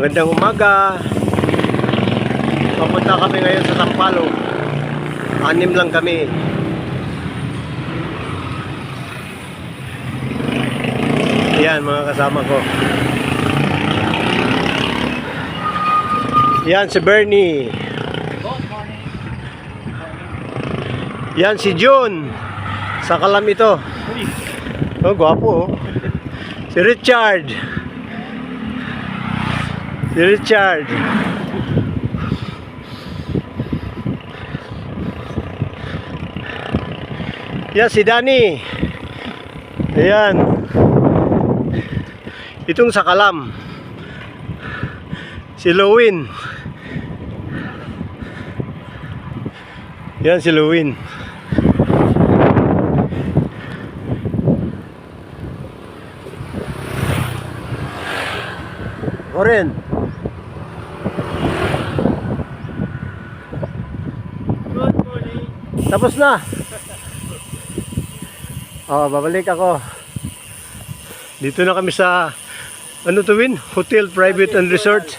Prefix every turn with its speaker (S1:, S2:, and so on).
S1: Magandang umaga. Papunta kami ngayon sa Sampaloc. 6 lang kami. Yan mga kasama ko. Yan si Bernie. Yan si June. Sa Kalam ito. Oh, gwapo oh. Si Richard. Si Richard. Yan si Danny. Ayan. Itong sa Kalam. Si Lowin. Yan si Lowin. Oren.
S2: Good morning.
S1: Tapos na. Oh, babalik ako. Dito na kami sa ano to, Win? Hotel Private and Resort.